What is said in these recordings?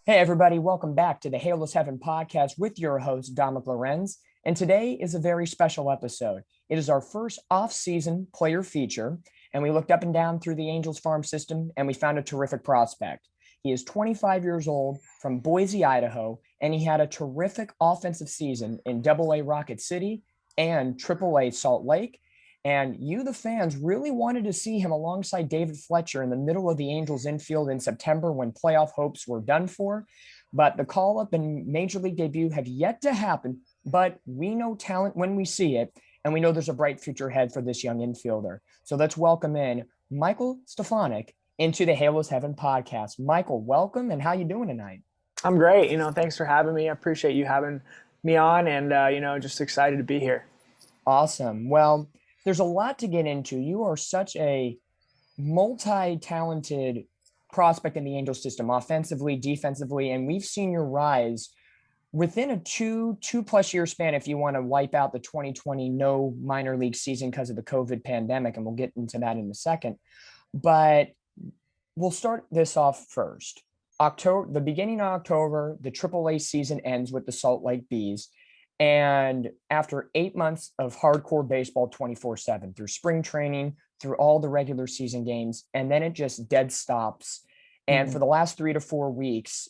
Hey, everybody, welcome back to the Halos Heaven podcast with your host, Dominick Lorenz. And today is a very special episode. It is our first off-season player feature, and we looked up and down through the Angels farm system, and we found a terrific prospect. He is 25 years old from Boise, Idaho, and he had a terrific offensive season in Double-A Rocket City and Triple-A Salt Lake. And you, the fans, really wanted to see him alongside David Fletcher in the middle of the Angels infield in September when playoff hopes were done for. But the call up and major league debut have yet to happen. But we know talent when we see it. And we know there's a bright future ahead for this young infielder. So let's welcome in Michael Stefanic into the Halos Heaven podcast. Michael, welcome. And how you doing tonight? I'm great. Thanks for having me. I appreciate you having me on and, just excited to be here. Awesome. Well, there's a lot to get into. You are such a multi-talented prospect in the Angel system, offensively, defensively, and we've seen your rise within a two-plus year span. If you want to wipe out the 2020 no minor league season because of the COVID pandemic, and we'll get into that in a second. But we'll start this off first. The beginning of October, the AAA season ends with the Salt Lake Bees. And after 8 months of hardcore baseball 24/7 through spring training, through all the regular season games, and then it just dead stops. And for the last 3 to 4 weeks,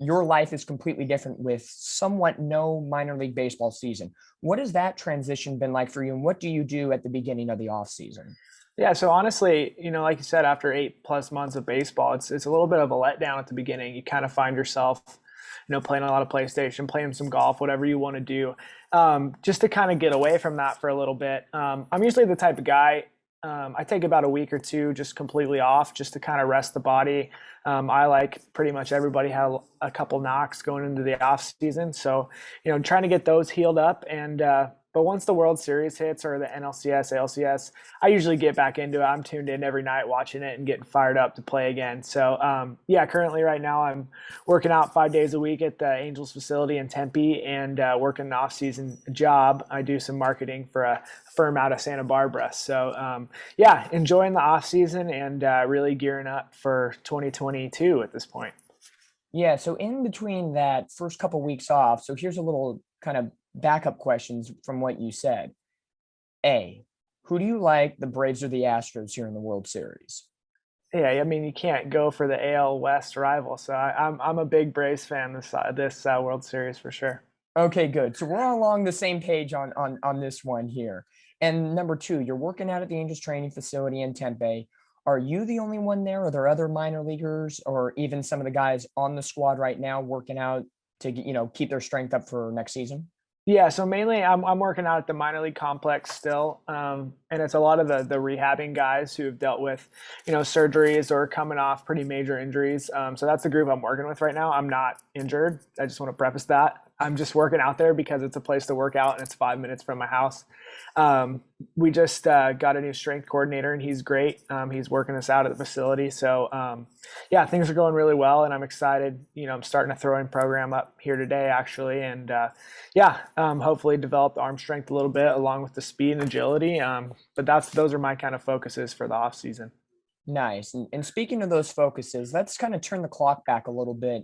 your life is completely different with somewhat no minor league baseball season. What has that transition been like for you? And what do you do at the beginning of the off season? Yeah, so honestly, like you said, after 8+ months of baseball, it's a little bit of a letdown at the beginning. You kind of find yourself playing a lot of PlayStation, playing some golf, whatever you want to do, just to kind of get away from that for a little bit. I'm usually the type of guy, I take about a week or two just completely off just to kind of rest the body. I, like pretty much everybody, had a couple knocks going into the off season. So, trying to get those healed up. And but once the World Series hits or the NLCS, ALCS, I usually get back into it. I'm tuned in every night watching it and getting fired up to play again. So, currently right now I'm working out 5 days a week at the Angels facility in Tempe and working an off-season job. I do some marketing for a firm out of Santa Barbara. So, enjoying the off-season and really gearing up for 2022 at this point. Yeah, so in between that first couple weeks off, so here's a little kind of backup questions from what you said. A, who do you like, the Braves or the Astros here in the World Series? Yeah, I mean, you can't go for the AL West rival, so I'm a big Braves fan this World Series for sure. Okay, good. So we're all along the same page on this one here. And number two, you're working out at the Angels training facility in Tempe. Are you the only one there? Are there other minor leaguers or even some of the guys on the squad right now working out to keep their strength up for next season? Yeah, so mainly I'm working out at the minor league complex still, and it's a lot of the rehabbing guys who have dealt with, surgeries or coming off pretty major injuries. So that's the group I'm working with right now. I'm not injured. I just want to preface that. I'm just working out there because it's a place to work out and it's 5 minutes from my house. We just got a new strength coordinator and he's great. He's working us out at the facility. So things are going really well and I'm excited. I'm starting a throwing program up here today actually. And hopefully develop the arm strength a little bit along with the speed and agility. But those are my kind of focuses for the off season. Nice. And speaking of those focuses, let's kind of turn the clock back a little bit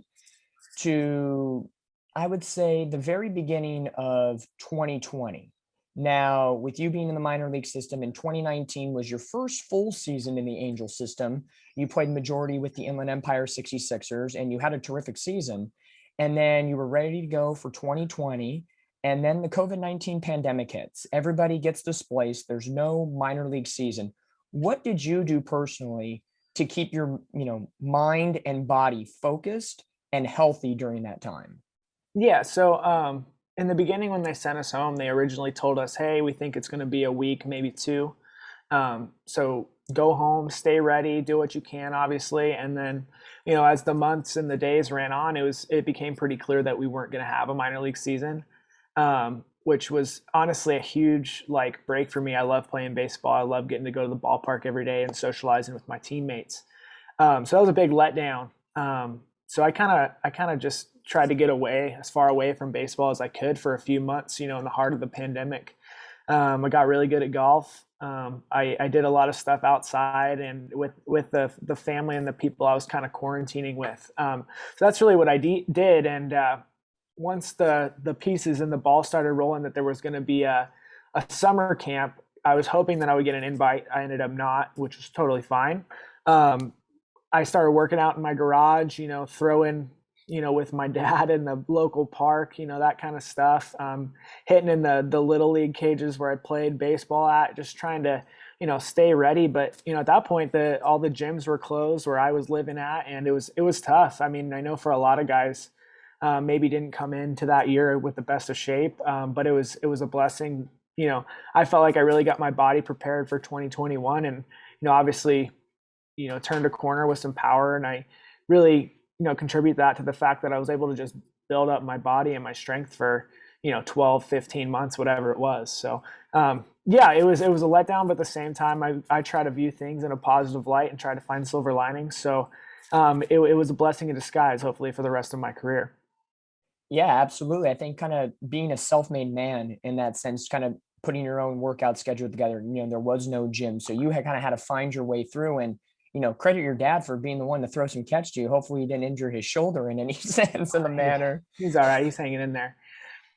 to, I would say, the very beginning of 2020. Now, with you being in the minor league system in 2019 was your first full season in the Angel system. You played majority with the Inland Empire 66ers and you had a terrific season. And then you were ready to go for 2020. And then the COVID-19 pandemic hits. Everybody gets displaced. There's no minor league season. What did you do personally to keep your, mind and body focused and healthy during that time? Yeah. So in the beginning, when they sent us home, they originally told us, hey, we think it's going to be a week, maybe two. So go home, stay ready, do what you can, obviously. And then, as the months and the days ran on, it became pretty clear that we weren't going to have a minor league season, which was honestly a huge break for me. I love playing baseball. I love getting to go to the ballpark every day and socializing with my teammates. So that was a big letdown. So I kind of just tried to get away as far away from baseball as I could for a few months, in the heart of the pandemic. I got really good at golf. I did a lot of stuff outside and with the family and the people I was kind of quarantining with. So that's really what I did. And once the pieces and the ball started rolling that there was going to be a summer camp, I was hoping that I would get an invite. I ended up not, which was totally fine. I started working out in my garage, throwing, with my dad in the local park, that kind of stuff. Hitting in the little league cages where I played baseball at, just trying to, stay ready. But, at that point, all the gyms were closed where I was living at, and it was tough. I mean, I know for a lot of guys, maybe didn't come into that year with the best of shape, but it was a blessing. I felt like I really got my body prepared for 2021, and obviously, turned a corner with some power, and I really contribute that to the fact that I was able to just build up my body and my strength for 12, 15 months, whatever it was. So yeah, it was a letdown, but at the same time, I try to view things in a positive light and try to find silver linings. So it was a blessing in disguise, hopefully, for the rest of my career. Yeah, absolutely. I think kind of being a self-made man in that sense, kind of putting your own workout schedule together, there was no gym. So you had kind of had to find your way through, and, credit your dad for being the one to throw some catch to you. Hopefully he didn't injure his shoulder in any sense of the manner. He's all right. He's hanging in there.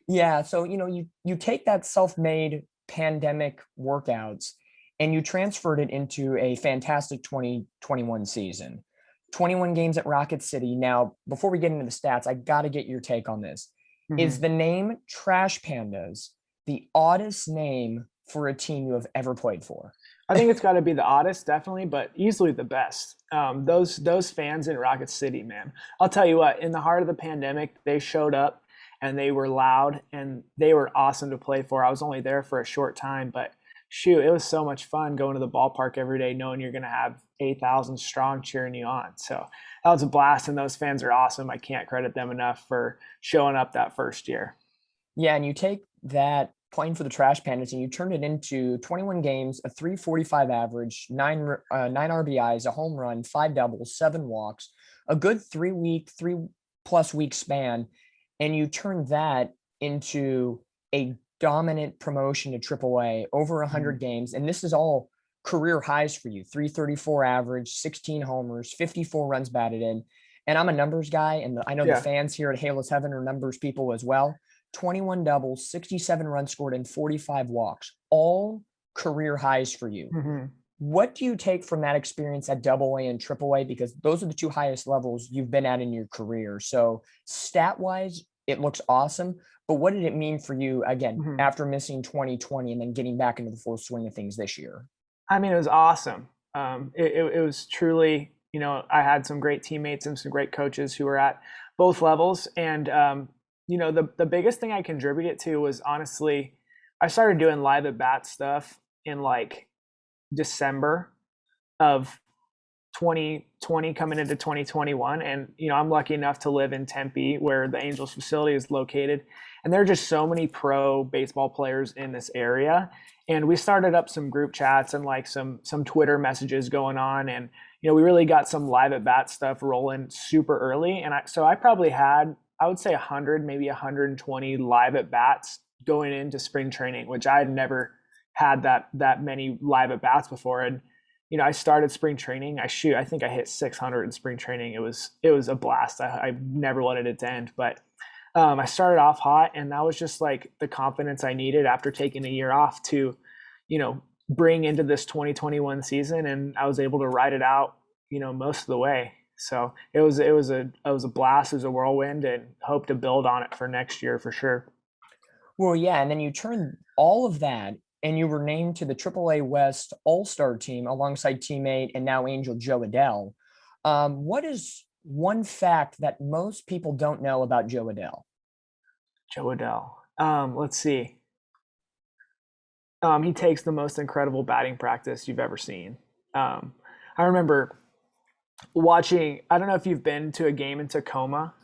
Yeah. So, you take that self-made pandemic workouts and you transferred it into a fantastic 2021 season. 21 games at Rocket City. Now, before we get into the stats, I got to get your take on this. Mm-hmm. Is the name Trash Pandas the oddest name for a team you have ever played for? I think it's got to be the oddest, definitely, but easily the best. Those fans in Rocket City, man. I'll tell you what, in the heart of the pandemic, they showed up and they were loud and they were awesome to play for. I was only there for a short time, but shoot, it was so much fun going to the ballpark every day knowing you're going to have 8,000 strong cheering you on. So that was a blast, and those fans are awesome. I can't credit them enough for showing up that first year. Yeah, and you take that playing for the Trash Pandas and you turn it into 21 games, a 345 average, nine RBIs, a home run, 5 doubles, 7 walks, a good 3+ week span, and you turn that into a dominant promotion to AAA, over 100 games, and this is all career highs for you. 334 average, 16 homers, 54 runs batted in. And I'm a numbers guy, and I know the fans here at Halos Heaven are numbers people as well. 21 doubles, 67 runs scored, and 45 walks, all career highs for you. Mm-hmm. What do you take from that experience at AA and AAA? Because those are the two highest levels you've been at in your career. So stat-wise, it looks awesome. But what did it mean for you, again, after missing 2020 and then getting back into the full swing of things this year? I mean, it was awesome. It was truly, I had some great teammates and some great coaches who were at both levels. And, the biggest thing I contributed to was, honestly, I started doing live at bat stuff in like December of 2020 coming into 2021. And, I'm lucky enough to live in Tempe where the Angels facility is located. And there are just so many pro baseball players in this area. And we started up some group chats and like some Twitter messages going on. And, we really got some live at bat stuff rolling super early. And so I probably had, I would say 100, maybe 120 live at bats going into spring training, which I had never had that many live at bats before. And, I started spring training. I think I hit 600 in spring training. It was a blast. I never wanted it to end, but I started off hot, and that was just like the confidence I needed after taking a year off to, bring into this 2021 season. And I was able to ride it out, most of the way. So it was a blast. It was a whirlwind, and hope to build on it for next year for sure. Well, yeah. And then you turned all of that and you were named to the AAA West All-Star team alongside teammate and now Angel Joe Adell. What is one fact that most people don't know about Joe Adell? Joe Adell. Let's see. He takes the most incredible batting practice you've ever seen. I remember watching, I don't know if you've been to a game in Tacoma.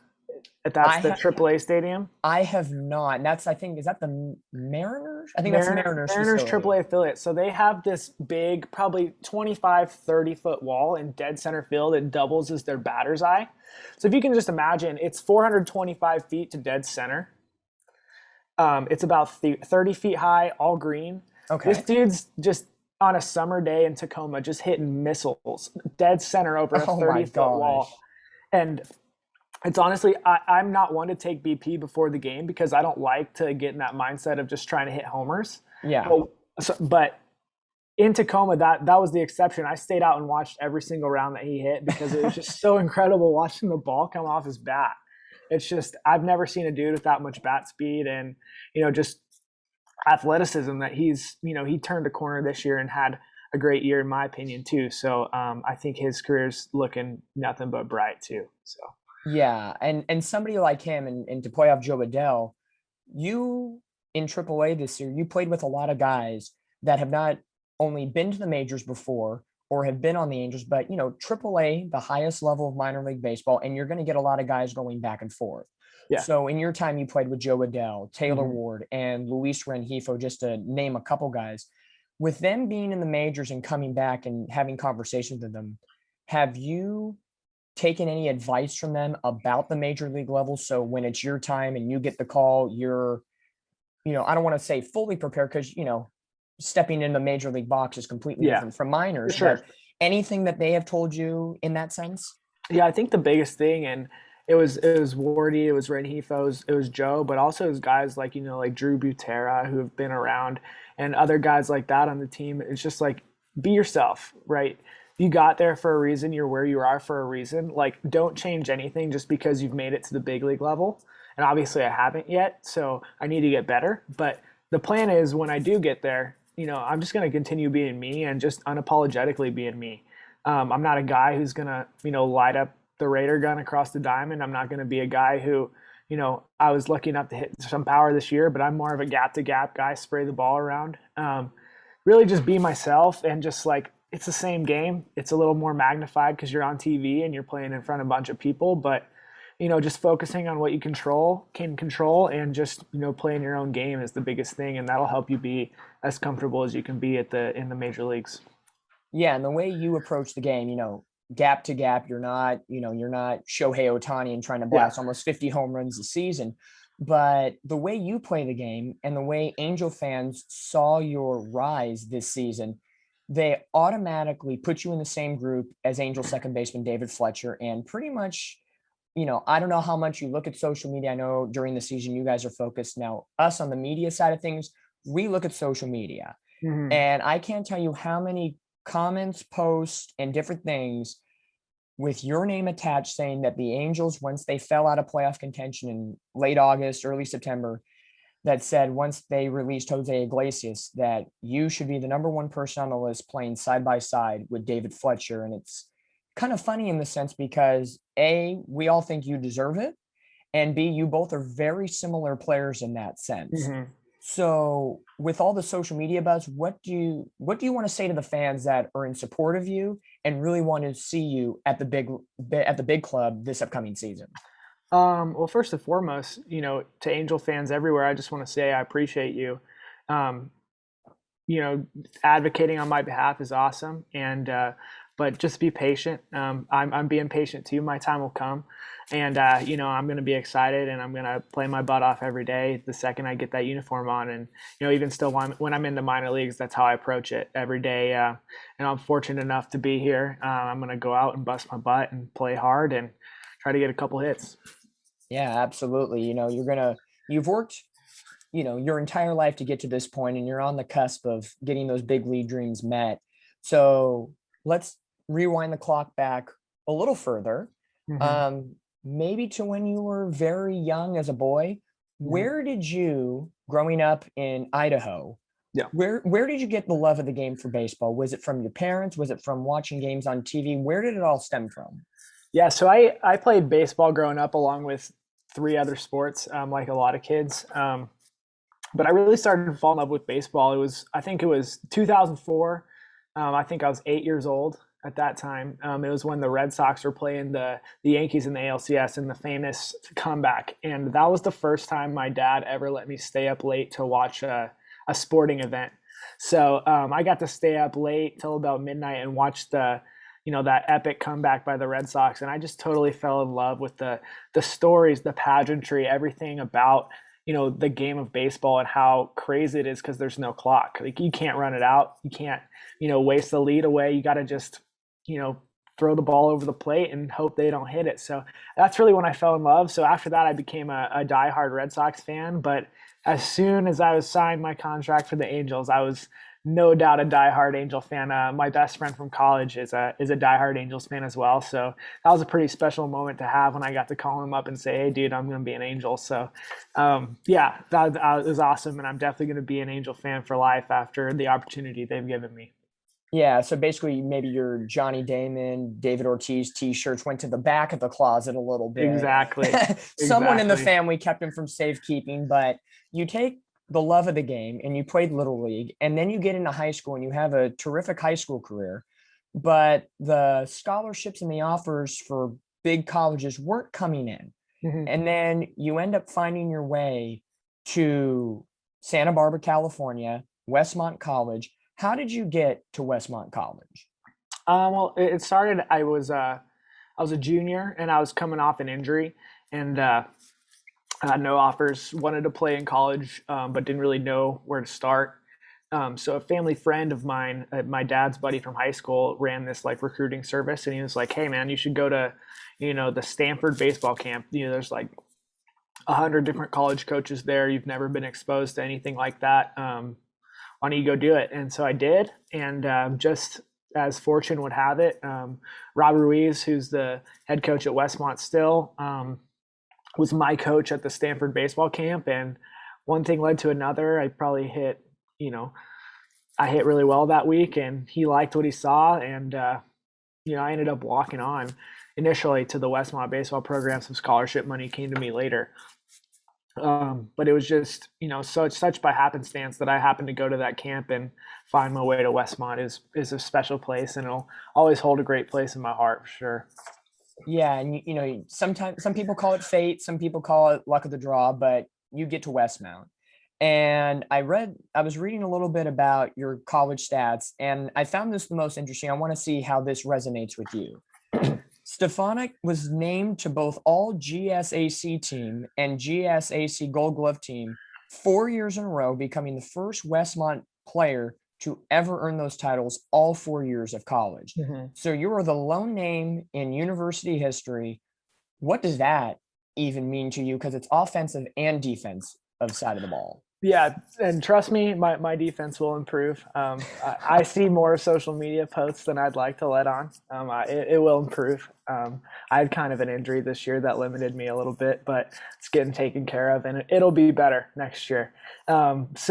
That's the AAA stadium. I have not. And that's, I think, is that the Mariners? I think that's the Mariners. Mariners AAA affiliate. So they have this big, probably 25, 30-foot wall in dead center field. It doubles as their batter's eye. So if you can just imagine, it's 425 feet to dead center. It's about 30 feet high, all green. This Okay. dude's just on a summer day in Tacoma, just hitting missiles dead center over a Oh my 30-foot wall. gosh. And it's honestly, I'm not one to take BP before the game because I don't like to get in that mindset of just trying to hit homers. Yeah. But in Tacoma, that was the exception. I stayed out and watched every single round that he hit because it was just so incredible watching the ball come off his bat. It's just I've never seen a dude with that much bat speed and just athleticism that he turned a corner this year and had a great year in my opinion too. So I think his career's looking nothing but bright too. So Yeah. And somebody like him and to play off Joe Adele, you in AAA this year, you played with a lot of guys that have not only been to the majors before or have been on the Angels, but AAA, the highest level of minor league baseball, and you're going to get a lot of guys going back and forth. yeah. So in your time, you played with Joe Adele, Taylor Mm-hmm. Ward, and Luis Rengifo, just to name a couple guys. With them being in the majors and coming back and having conversations with them, have you taken any advice from them about the major league level? So when it's your time and you get the call, you're, I don't want to say fully prepared because, stepping in the major league box is completely Yeah, different from for minors, sure. but anything that they have told you in that sense? Yeah, I think the biggest thing, and it was Wardy, it was Rengifo, it was Joe, but also it was guys like like Drew Butera who have been around, and other guys like that on the team. It's just like be yourself, right? You got there for a reason. You're where you are for a reason. Like, don't change anything just because you've made it to the big league level. And obviously, I haven't yet, so I need to get better. But the plan is when I do get there, I'm just going to continue being me and just unapologetically being me. I'm not a guy who's going to, light up the Raider gun across the diamond. I'm not going to be a guy who, I was lucky enough to hit some power this year, but I'm more of a gap to gap guy, spray the ball around. Really just be myself and just like, it's the same game. It's a little more magnified because you're on TV and you're playing in front of a bunch of people, but just focusing on what you can control and just, playing your own game is the biggest thing. And that'll help you be as comfortable as you can be in the major leagues. Yeah. And the way you approach the game, gap to gap, you're not Shohei Ohtani and trying to Yeah. blast almost 50 home runs a season. But the way you play the game and the way Angel fans saw your rise this season, they automatically put you in the same group as Angel second baseman David Fletcher. And pretty much, I don't know how much you look at social media. I know during the season you guys are focused. Now, us on the media side of things, we look at social media. Mm-hmm. And I can't tell you how many comments, posts, and different things with your name attached saying that the Angels, once they fell out of playoff contention in late August, early September, that said once they released Jose Iglesias, that you should be the number one person on the list playing side by side with David Fletcher. And it's kind of funny in the sense because A, we all think you deserve it. And B, you both are very similar players in that sense. Mm-hmm. So with all the social media buzz, what do you want to say to the fans that are in support of you and really want to see you at the big club this upcoming season? Well, first and foremost, to Angel fans everywhere, I just want to say I appreciate you. Um, Advocating on my behalf is awesome, and but just be patient. I'm being patient too. My time will come, and I'm going to be excited, and I'm going to play my butt off every day. The second I get that uniform on, and even still when I'm in the minor leagues, that's how I approach it every day. And I'm fortunate enough to be here. I'm going to go out and bust my butt and play hard and try to get a couple hits. Yeah, absolutely. You've worked, your entire life to get to this point, and you're on the cusp of getting those big league dreams met. So let's rewind the clock back a little further. Mm-hmm. Maybe to when you were very young as a boy. Mm-hmm. Where did you, growing up in Idaho, Yeah. where did you get the love of the game for baseball? Was it from your parents? Was it from watching games on TV? Where did it all stem from? Yeah, so I played baseball growing up along with 3 other sports, like a lot of kids. But I really started to fall in love with baseball. I think it was 2004. I think I was 8 years old at that time. It was when the Red Sox were playing the Yankees in the ALCS in the famous comeback. And that was the first time my dad ever let me stay up late to watch a sporting event. So I got to stay up late till about midnight and watch that epic comeback by the Red Sox. And I just totally fell in love with the stories, the pageantry, everything about, the game of baseball and how crazy it is because there's no clock. Like you can't run it out. You can't, waste the lead away. You got to just, throw the ball over the plate and hope they don't hit it. So that's really when I fell in love. So after that, I became a diehard Red Sox fan. But as soon as I was signed my contract for the Angels, I was no doubt a diehard Angel fan. My best friend from college is a diehard Angels fan as well. So that was a pretty special moment to have when I got to call him up and say, "Hey, dude, I'm going to be an Angel." So yeah, that was awesome, and I'm definitely going to be an Angel fan for life after the opportunity they've given me. Yeah, so basically maybe your Johnny Damon, David Ortiz t-shirts went to the back of the closet a little bit. Exactly. Someone in the family kept him from safekeeping, but you take the love of the game and you played Little League, and then you get into high school and you have a terrific high school career, but the scholarships and the offers for big colleges weren't coming in. Mm-hmm. And then you end up finding your way to Santa Barbara, California, Westmont College. How did you get to Westmont College? Well, it started. I was a junior, and I was coming off an injury, and I had no offers. Wanted to play in college, but didn't really know where to start. So a family friend of mine, my dad's buddy from high school, ran this like recruiting service, and he was like, "Hey, man, you should go to, the Stanford baseball camp. There's like 100 different college coaches there. You've never been exposed to anything like that. Why don't you go do it?" And so I did. And just as fortune would have it, Rob Ruiz, who's the head coach at Westmont still, was my coach at the Stanford baseball camp. And one thing led to another. I probably hit really well that week, and he liked what he saw. And, I ended up walking on initially to the Westmont baseball program. Some scholarship money came to me later. But it was just, such by happenstance that I happened to go to that camp and find my way to Westmont is a special place, and it'll always hold a great place in my heart for sure. Yeah. And, sometimes some people call it fate, some people call it luck of the draw, but you get to Westmont. And I was reading a little bit about your college stats, and I found this the most interesting. I want to see how this resonates with you. Stefanic was named to both all GSAC team and GSAC Gold Glove team 4 years in a row, becoming the first Westmont player to ever earn those titles all 4 years of college. Mm-hmm. So you are the lone name in university history. What does that even mean to you? Because it's offensive and defensive side of the ball. Yeah, and trust me, my defense will improve. I see more social media posts than I'd like to let on. It will improve. I had kind of an injury this year that limited me a little bit, but it's getting taken care of, and it'll be better next year. It's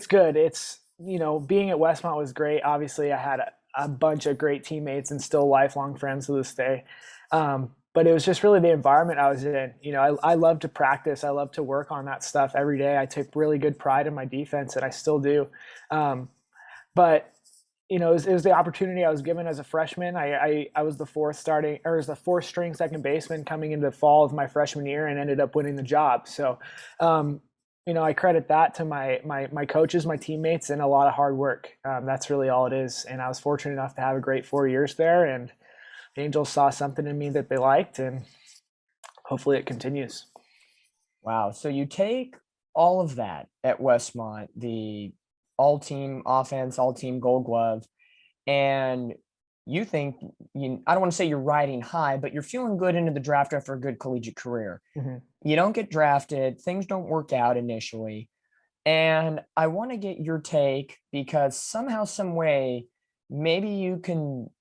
good. It's, being at Westmont was great. Obviously, I had a bunch of great teammates and still lifelong friends to this day. But it was just really the environment I was in. I love to practice. I love to work on that stuff every day. I take really good pride in my defense, and I still do. But it was the opportunity I was given as a freshman. I was the fourth string second baseman coming into the fall of my freshman year, and ended up winning the job. So, I credit that to my coaches, my teammates, and a lot of hard work. That's really all it is. And I was fortunate enough to have a great 4 years there, and the Angels saw something in me that they liked, and hopefully it continues. Wow. So you take all of that at Westmont, the all-team offense, all-team Gold Glove, and you think, I don't want to say you're riding high, but you're feeling good into the draft after a good collegiate career. Mm-hmm. You don't get drafted. Things don't work out initially. And I want to get your take, because somehow, some way, maybe you can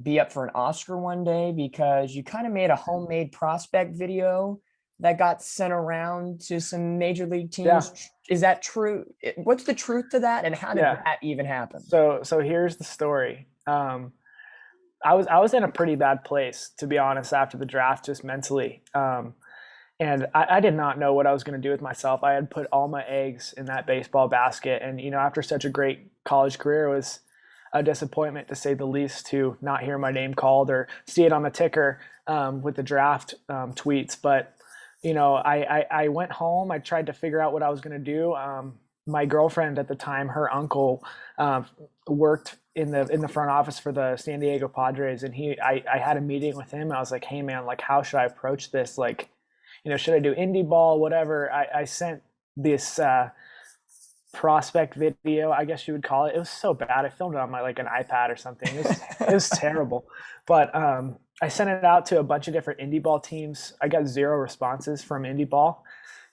be up for an Oscar one day, because you kind of made a homemade prospect video that got sent around to some major league teams. Yeah. Is that true? What's the truth to that, and how did that even happen? So here's the story. I was in a pretty bad place, to be honest, after the draft, just mentally. And I did not know what I was going to do with myself. I had put all my eggs in that baseball basket. And, after such a great college career, it was a disappointment, to say the least, to not hear my name called or see it on the ticker with the draft tweets. But, I went home. I tried to figure out what I was going to do. My girlfriend at the time, her uncle worked in the front office for the San Diego Padres. And I had a meeting with him. And I was like, "Hey, man, like, how should I approach this? Like, should I do indie ball, whatever. I sent this prospect video, I guess you would call it. It was so bad. I filmed it on like an iPad or something. It was terrible. But I sent it out to a bunch of different indie ball teams. I got 0 responses from indie ball,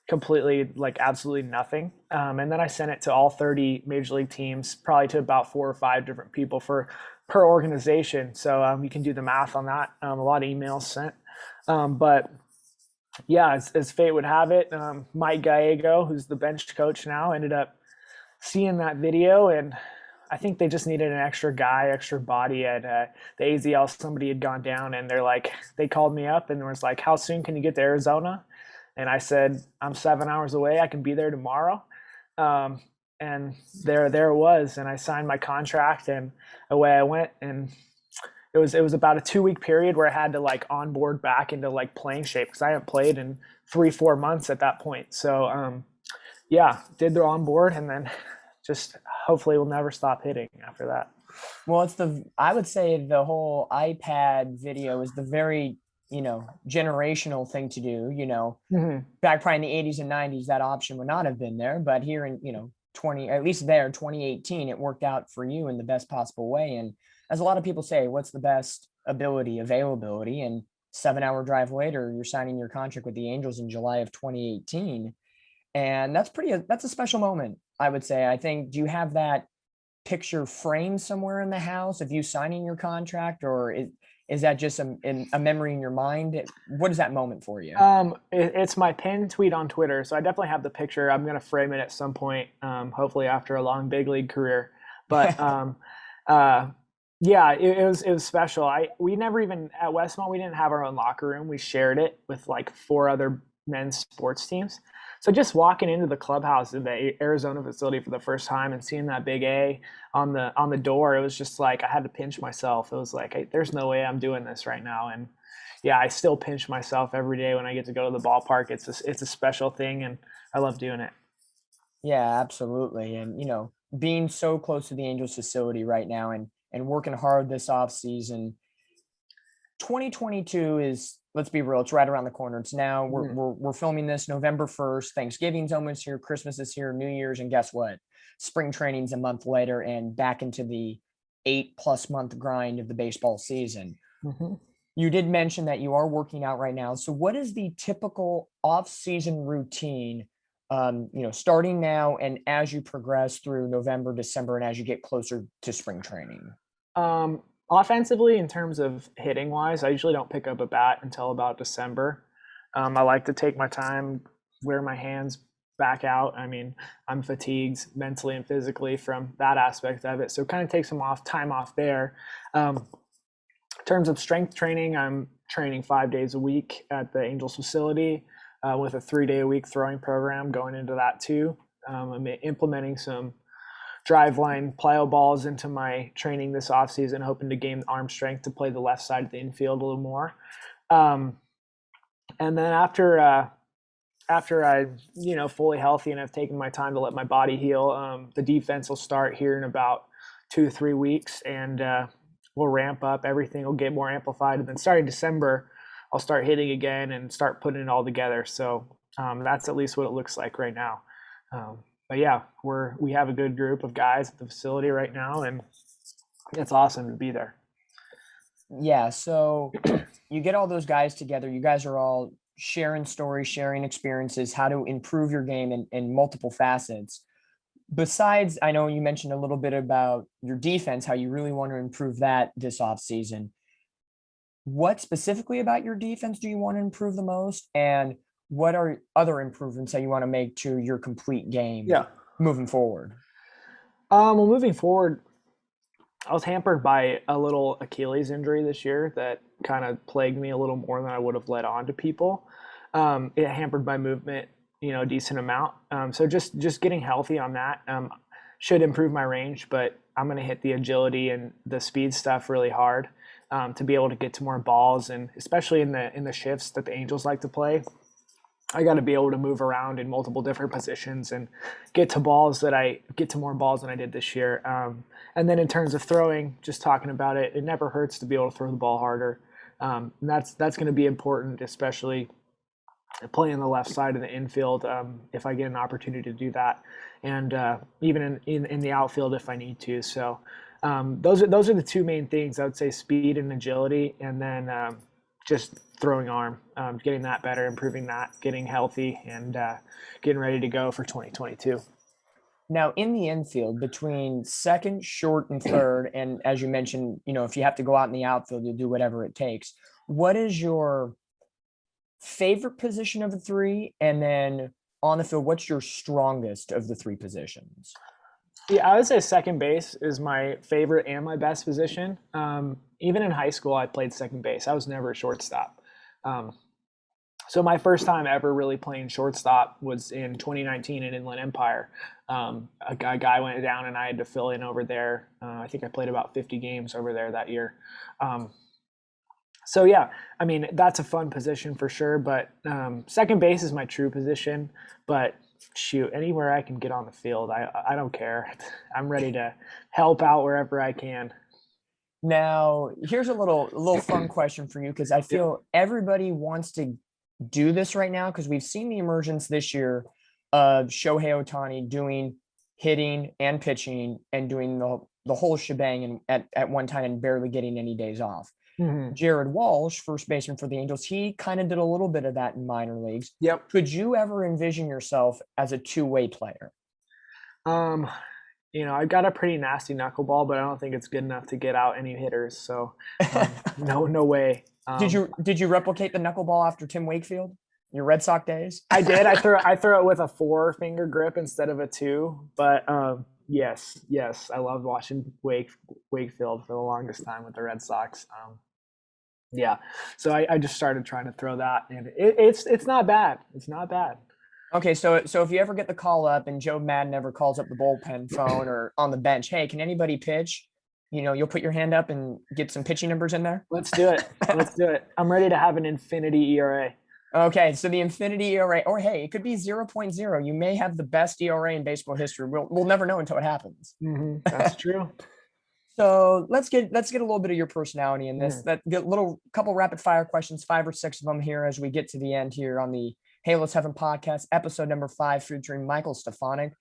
completely, like, absolutely nothing. And then I sent it to all 30 major league teams, probably to about 4 or 5 different people per organization. So you can do the math on that. A lot of emails sent. But yeah, as fate would have it, Mike Gallego, who's the bench coach now, ended up seeing that video, and I think they just needed an extra body at the AZL. Somebody had gone down, and they called me up and was like, "How soon can you get to Arizona?" And I said, "I'm 7 hours away. I can be there tomorrow." And there it was, and I signed my contract, and away I went. And it was about a 2-week period where I had to like onboard back into like playing shape, because I hadn't played in 3-4 months at that point. So yeah, did the onboard, and then just hopefully we'll never stop hitting after that. Well, I would say the whole iPad video is the very, generational thing to do. Back probably in the 80s and 90s, that option would not have been there. But here in, 2018, it worked out for you in the best possible way. And as a lot of people say, what's the best availability? And 7-hour drive later, you're signing your contract with the Angels in July of 2018. And that's a special moment, I would say. I think, do you have that picture framed somewhere in the house of you signing your contract, or is that just a memory in your mind? What is that moment for you? It's my pinned tweet on Twitter, so I definitely have the picture. I'm going to frame it at some point, hopefully after a long big league career. But yeah, it was special. We never even, at Westmont, we didn't have our own locker room. We shared it with like 4 other men's sports teams. So just walking into the clubhouse in the Arizona facility for the first time and seeing that big A on the door, it was just like I had to pinch myself. It was like, hey, there's no way I'm doing this right now. And yeah, I still pinch myself every day when I get to go to the ballpark. It's a special thing, and I love doing it. Yeah, absolutely. And, being so close to the Angels facility right now and working hard this off season, 2022 is, let's be real, it's right around the corner. It's now, we're filming this November 1st. Thanksgiving's almost here, Christmas is here, New Year's, and guess what? Spring training's a month later, and back into the 8+ month grind of the baseball season. Mm-hmm. You did mention that you are working out right now. So what is the typical off-season routine, starting now and as you progress through November, December, and as you get closer to spring training? Offensively, in terms of hitting wise, I usually don't pick up a bat until about December. I like to take my time, wear my hands back out. I mean, I'm fatigued mentally and physically from that aspect of it. So kind of take some time off there. In terms of strength training, I'm training 5 days a week at the Angels facility with a 3-day-a-week throwing program going into that too. I'm implementing some driveline plyo balls into my training this offseason, hoping to gain arm strength to play the left side of the infield a little more. And then after I, fully healthy and have taken my time to let my body heal, the defense will start here in about 2 to 3 weeks, and we'll ramp up. Everything will get more amplified. And then starting December, I'll start hitting again and start putting it all together. So that's at least what it looks like right now. But yeah, we have a good group of guys at the facility right now, and it's awesome to be there. Yeah, so you get all those guys together. You guys are all sharing stories, sharing experiences, how to improve your game in multiple facets. Besides, I know you mentioned a little bit about your defense, how you really want to improve that this offseason. What specifically about your defense do you want to improve the most? And what are other improvements that you want to make to your complete game moving forward? Well, moving forward, I was hampered by a little Achilles injury this year that kind of plagued me a little more than I would have let on to people. It hampered my movement, a decent amount. So just getting healthy on that should improve my range, but I'm going to hit the agility and the speed stuff really hard to be able to get to more balls, and especially in the shifts that the Angels like to play. I got to be able to move around in multiple different positions and get to more balls than I did this year. And then in terms of throwing, just talking about it, it never hurts to be able to throw the ball harder. And that's going to be important, especially play on the left side of the infield if I get an opportunity to do that, and even in the outfield if I need to. So those are the two main things I would say: speed and agility, and then just throwing arm, getting that better, improving that, getting healthy, and getting ready to go for 2022. Now, in the infield, between second, short, and third, and as you mentioned, if you have to go out in the outfield, you'll do whatever it takes. What is your favorite position of the three? And then on the field, what's your strongest of the three positions? Yeah, I would say second base is my favorite and my best position. Even in high school, I played second base. I was never a shortstop. So my first time ever really playing shortstop was in 2019 in Inland Empire. A guy went down and I had to fill in over there. I think I played about 50 games over there that year. So yeah, I mean, that's a fun position for sure, but second base is my true position. But shoot, anywhere I can get on the field, I don't care. I'm ready to help out wherever I can. Now, here's a little fun question for you, because I feel everybody wants to do this right now, because we've seen the emergence this year of Shohei Ohtani doing hitting and pitching and doing the whole shebang at one time and barely getting any days off. Mm-hmm. Jared Walsh, first baseman for the Angels, he kind of did a little bit of that in minor leagues. Yep. Could you ever envision yourself as a two-way player? I've got a pretty nasty knuckleball, but I don't think it's good enough to get out any hitters. So no way. Did you replicate the knuckleball after Tim Wakefield, your Red Sox days? I did. I throw it with a 4-finger grip instead of a 2. But yes, I loved watching Wakefield for the longest time with the Red Sox. Yeah, so I just started trying to throw that, and it's not bad. It's not bad. Okay, so if you ever get the call up and Joe Madden ever calls up the bullpen phone or on the bench, hey, can anybody pitch? You'll put your hand up and get some pitching numbers in there. Let's do it. Let's do it. I'm ready to have an infinity ERA. Okay, so the infinity ERA, or hey, it could be 0.0. You may have the best ERA in baseball history. We'll never know until it happens. Mm-hmm. That's true. So let's get a little bit of your personality in this. That get couple rapid fire questions, 5 or 6 of them here as we get to the end here on the Halos Heaven podcast, episode number 5, featuring Michael Stefanic.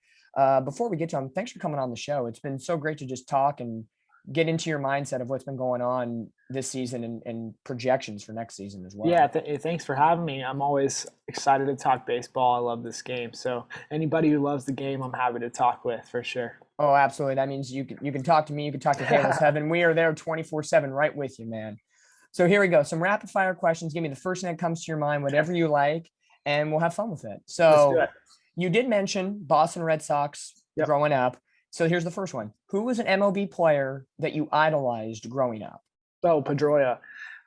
Before we get to him, thanks for coming on the show. It's been so great to just talk and get into your mindset of what's been going on this season and projections for next season as well. Yeah, thanks for having me. I'm always excited to talk baseball. I love this game. So anybody who loves the game, I'm happy to talk with for sure. Oh, absolutely. That means you can talk to me. You can talk to Halos Heaven. We are there 24/7 right with you, man. So here we go. Some rapid fire questions. Give me the first thing that comes to your mind, whatever you like, and we'll have fun with it. So you did mention Boston Red Sox growing up. So here's the first one. Who was an MLB player that you idolized growing up? Oh, Pedroia.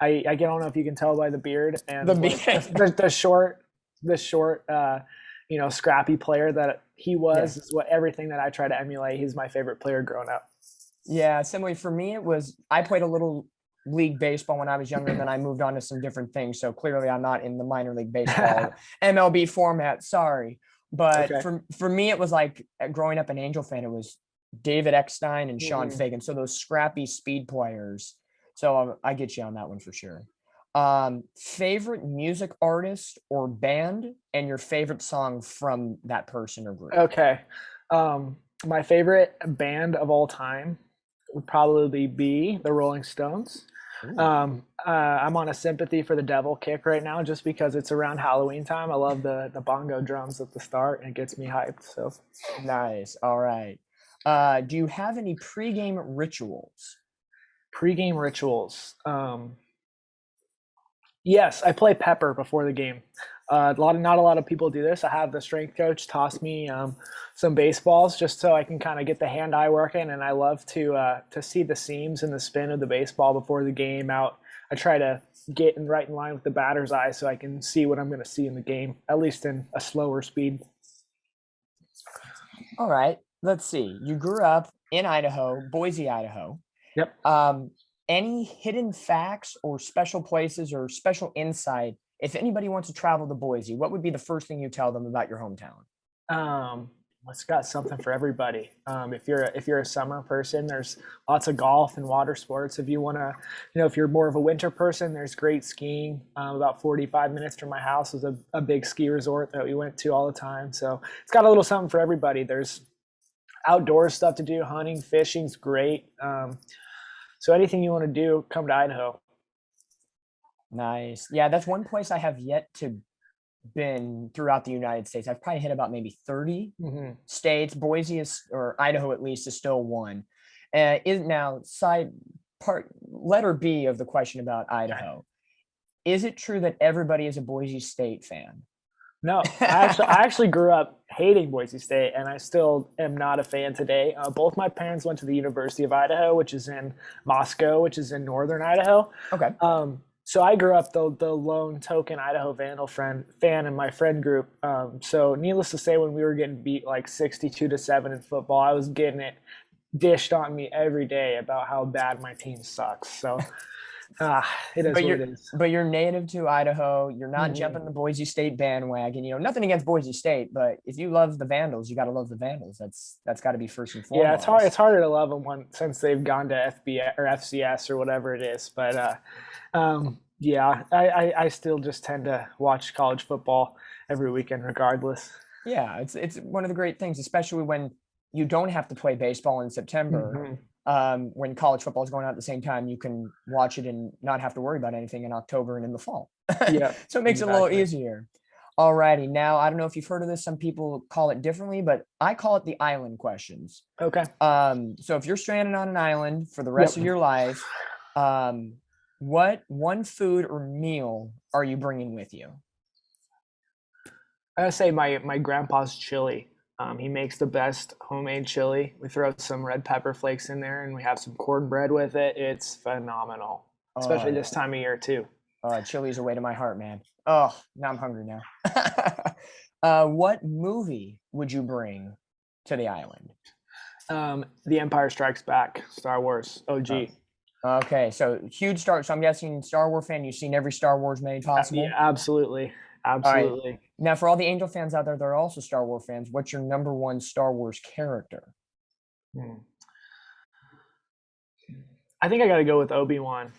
I don't know if you can tell by the beard and the short, scrappy player that he was is what everything that I try to emulate. He's my favorite player growing up. Yeah, similarly for me, I played a little league baseball when I was younger, and then I moved on to some different things. So clearly I'm not in the minor league baseball MLB format. Sorry. But for me, it was like growing up an Angel fan, it was David Eckstein and Sean Fagan. So those scrappy speed players. So I get you on that one for sure. Favorite music artist or band, and your favorite song from that person or group? Okay. My favorite band of all time would probably be the Rolling Stones. I'm on a sympathy for the devil kick right now just because it's around Halloween time. I love the bongo drums at the start, and it gets me hyped. So nice. All right. Do you have any pregame rituals? Pre-game rituals. Yes, I play pepper before the game. Not a lot of people do this. I have the strength coach toss me some baseballs just so I can kind of get the hand-eye working, and I love to see the seams and the spin of the baseball before the game out. I try to get right in line with the batter's eye so I can see what I'm going to see in the game, at least in a slower speed. All right. Let's see. You grew up in Idaho, Boise, Idaho. Yep. Any hidden facts or special places or special insight, if anybody wants to travel to Boise, what would be the first thing you tell them about your hometown? It's got something for everybody. If you're a summer person, there's lots of golf and water sports. If you want to, if you're more of a winter person, there's great skiing. About 45 minutes from my house is a big ski resort that we went to all the time. So it's got a little something for everybody. There's outdoor stuff to do. Hunting, fishing's great. So anything you want to do, come to Idaho. Nice. Yeah, that's one place I have yet to been throughout the United States. I've probably hit about maybe 30 states. Boise is, or Idaho at least, is still one. Is now side part letter B of the question about Idaho. Is it true that everybody is a Boise State fan? No, I actually grew up hating Boise State, and I still am not a fan today. Both my parents went to the University of Idaho, which is in Moscow, which is in northern Idaho. Okay. So I grew up the lone token Idaho Vandal fan in my friend group. So needless to say, when we were getting beat like 62-7 in football, I was getting it dished on me every day about how bad my team sucks. So it is what it is. But you're native to Idaho. You're not jumping the Boise State bandwagon. Nothing against Boise State, but if you love the Vandals, you got to love the Vandals. That's got to be first and foremost. Yeah, it's harder to love them since they've gone to FBS or FCS or whatever it is. But I still just tend to watch college football every weekend regardless. Yeah, it's one of the great things, especially when you don't have to play baseball in September. When college football is going on at the same time, you can watch it and not have to worry about anything in October and in the fall. Yeah, so it makes it a little easier. Alrighty, now I don't know if you've heard of this. Some people call it differently, but I call it the island questions. Okay. So if you're stranded on an island for the rest of your life, what one food or meal are you bringing with you? I gotta say my grandpa's chili. He makes the best homemade chili. We throw some red pepper flakes in there, and we have some cornbread with it. It's phenomenal, especially this time of year too. Chili's away to my heart, man. Oh, now I'm hungry now. What movie would you bring to the island? The Empire Strikes Back, Star Wars, OG. Okay, so huge Star. So I'm guessing Star Wars fan. You've seen every Star Wars made possible. Yeah, absolutely. Right. Now, for all the Angel fans out there, they're also Star Wars fans. What's your number one Star Wars character? I think I got to go with Obi-Wan.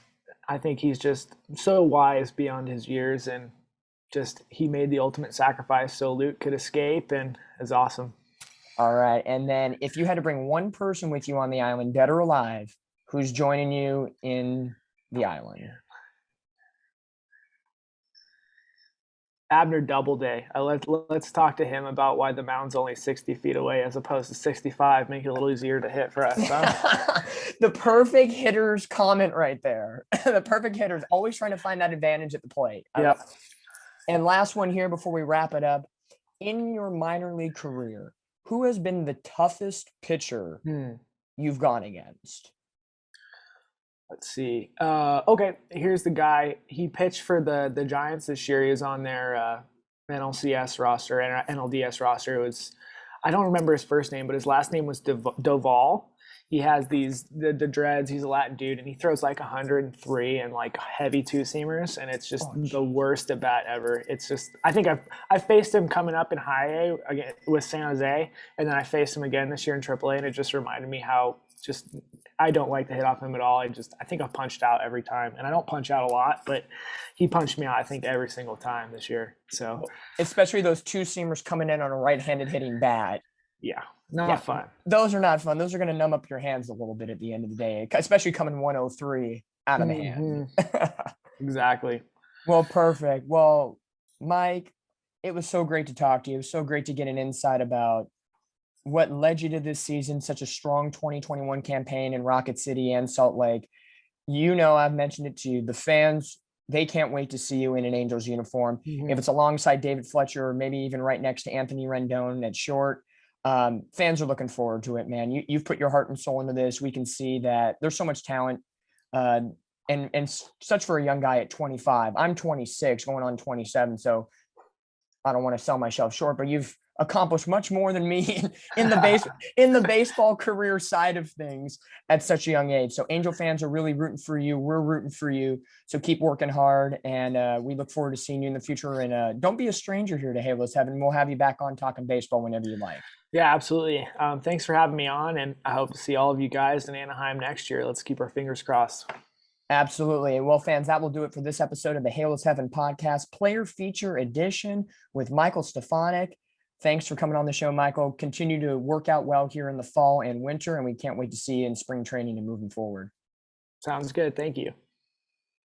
I think he's just so wise beyond his years, and just he made the ultimate sacrifice so Luke could escape, and is awesome. All right, and then if you had to bring one person with you on the island, dead or alive, who's joining you in the island? Abner Doubleday. Let's talk to him about why the mound's only 60 feet away as opposed to 65, make it a little easier to hit for us. Huh? The perfect hitter's comment right there. The perfect hitter's always trying to find that advantage at the plate. Yep. And last one here before we wrap it up. In your minor league career, who has been the toughest pitcher you've gone against? Let's see. Okay, here's the guy. He pitched for the Giants this year. He was on their NLCS roster and NLDS roster. It was, I don't remember his first name, but his last name was Doval. He has the dreads. He's a Latin dude, and he throws like 103 and like heavy two-seamers, and it's just the worst at bat ever. It's just, I think I faced him coming up in High A again with San Jose, and then I faced him again this year in AAA, and it just reminded me how just I don't like to hit off him at all. I think I've punched out every time, and I don't punch out a lot, but he punched me out I think every single time this year. So especially those two-seamers coming in on a right-handed hitting bat. Yeah. Not fun. Those are not fun. Those are going to numb up your hands a little bit at the end of the day, especially coming 103 out of the hand. Exactly. Well, perfect. Well, Mike, it was so great to talk to you. It was so great to get an insight about what led you to this season, such a strong 2021 campaign in Rocket City and Salt Lake. I've mentioned it to you. The fans, they can't wait to see you in an Angels uniform. If it's alongside David Fletcher, or maybe even right next to Anthony Rendon at short, fans are looking forward to it, man. You've put your heart and soul into this. We can see that there's so much talent, and such for a young guy at 25. I'm 26, going on 27, so I don't want to sell myself short, but you've accomplished much more than me in the baseball career side of things at such a young age. So Angel fans are really rooting for you. We're rooting for you. So keep working hard, and we look forward to seeing you in the future. And don't be a stranger here to Halos Heaven. We'll have you back on talking baseball whenever you like. Yeah, absolutely. Thanks for having me on, and I hope to see all of you guys in Anaheim next year. Let's keep our fingers crossed. Absolutely. Well, fans, that will do it for this episode of the Halos Heaven podcast, player feature edition with Michael Stefanic. Thanks for coming on the show, Michael. Continue to work out well here in the fall and winter, and we can't wait to see you in spring training and moving forward. Sounds good. Thank you.